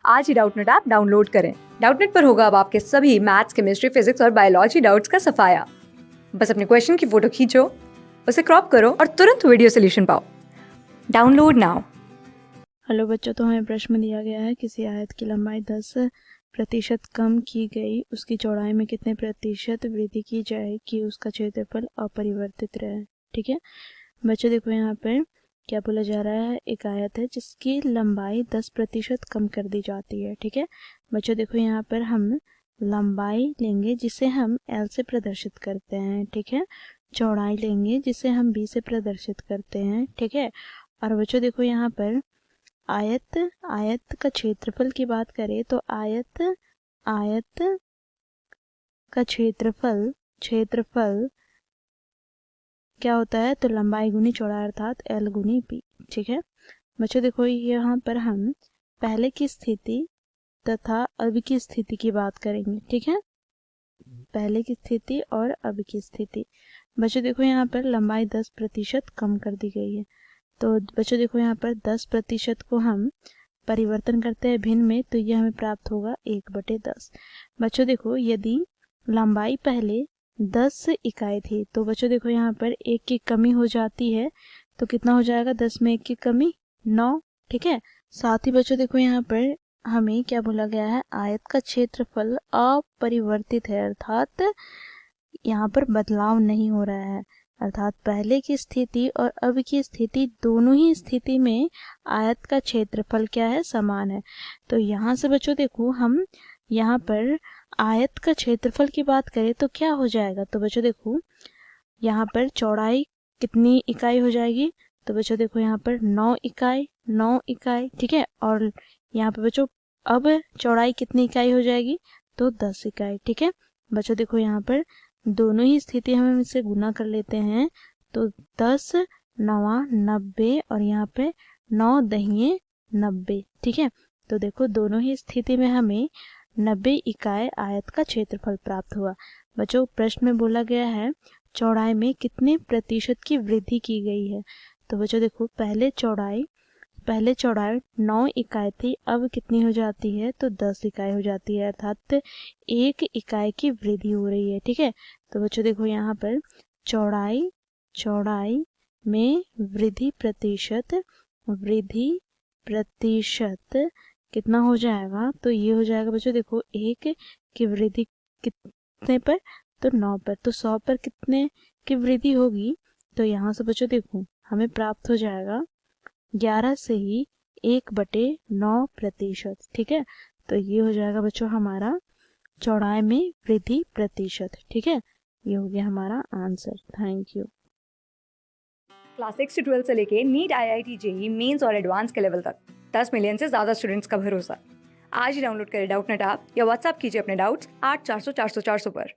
आज ही Doubtnut app download करें। Doubtnut पर होगा अब आपके सभी मैथ्स, केमिस्ट्री, फिजिक्स और बायोलॉजी डाउट्स का सफाया। बस अपने क्वेश्चन की फोटो खींचो, उसे क्रॉप करो और तुरंत वीडियो सोल्यूशन पाओ। Download now. हेलो बच्चों, तो हमें प्रश्न दिया गया है किसी आयत की लंबाई 10% कम की गई, उसकी चौड़ाई में कितने प्रतिशत वृद्धि की जाए कि उसका क्षेत्रफल अपरिवर्तित रहे। ठीक है बच्चों, देखो यहाँ पर क्या बोला जा रहा है। एक आयत है जिसकी लंबाई 10% कम कर दी जाती है। ठीक है बच्चों, देखो यहाँ पर हम लंबाई लेंगे जिसे हम L से प्रदर्शित करते हैं। ठीक है, चौड़ाई लेंगे जिसे हम B से प्रदर्शित करते हैं। ठीक है, और बच्चों देखो यहाँ पर आयत का क्षेत्रफल की बात करें तो आयत का क्षेत्रफल क्या होता है, तो लंबाई गुनी चौड़ाई अर्थात L गुनी B। ठीक है बच्चों, देखो यहाँ पर हम पहले की स्थिति तथा अब की स्थिति की बात करेंगे। ठीक है, पहले की स्थिति और अब की स्थिति। बच्चों देखो यहाँ पर लंबाई 10% कम कर दी गई है। तो बच्चों देखो यहाँ पर 10% को हम परिवर्तन करते हैं भिन्न में, तो ये हमें प्राप्त होगा 1/10। बच्चों देखो यदि लंबाई पहले 10 इकाई थी तो बच्चों देखो यहाँ पर 1 की कमी हो जाती है, तो कितना हो जाएगा, 10 में 1 की कमी 9। ठीक है, साथ ही बच्चों देखो यहाँ पर हमें क्या बोला गया है, आयत का क्षेत्रफल अपरिवर्तित है, अर्थात यहाँ पर बदलाव नहीं हो रहा है। अर्थात पहले की स्थिति और अब की स्थिति, दोनों ही स्थिति में आयत का क्षेत्रफल क्या है, समान है। तो यहाँ से बच्चों देखो हम यहाँ पर आयत का क्षेत्रफल की बात करें तो क्या हो जाएगा, तो बच्चों देखो यहाँ पर चौड़ाई कितनी इकाई हो जाएगी, तो बच्चों देखो यहाँ पर 9 इकाई। ठीक है, और यहाँ पर बच्चों अब चौड़ाई कितनी इकाई हो जाएगी, तो 10 इकाई। ठीक है बच्चों, देखो यहाँ पर दोनों ही स्थिति हम इसे गुना कर लेते हैं, तो 10 9 90 और यहाँ पे 9 दहिए 90। ठीक है, तो देखो दोनों ही स्थिति में हमें 90 इकाई आयत का क्षेत्रफल प्राप्त हुआ। बच्चों प्रश्न में बोला गया है चौड़ाई में कितने प्रतिशत की वृद्धि की गई है। तो बच्चों देखो पहले चौड़ाई 9 इकाई थी, अब कितनी हो जाती है, तो 10 इकाई हो जाती है, अर्थात 1 इकाई की वृद्धि हो रही है। ठीक है, तो बच्चों देखो यहाँ पर चौड़ाई में वृद्धि प्रतिशत कितना हो जाएगा, तो ये हो जाएगा बच्चों देखो 1 की वृद्धि कितने पर, तो 9 पर, तो 100 पर कितने की वृद्धि होगी, तो यहाँ से बच्चों देखो हमें प्राप्त हो जाएगा 11 से ही 1/9%। ठीक है, तो ये हो जाएगा बच्चों हमारा चौड़ाई में वृद्धि प्रतिशत। ठीक है, ये हो गया हमारा आंसर। Thank you. क्लास 6 से 12 से लेके नीट, IIT, JEE मेंस और एडवांस के लेवल तक 10 मिलियन से ज्यादा स्टूडेंट्स का भरोसा। आज ही डाउनलोड करें डाउटनेट ऐप या व्हाट्सएप कीजिए अपने डाउट्स 8400 400 400 पर।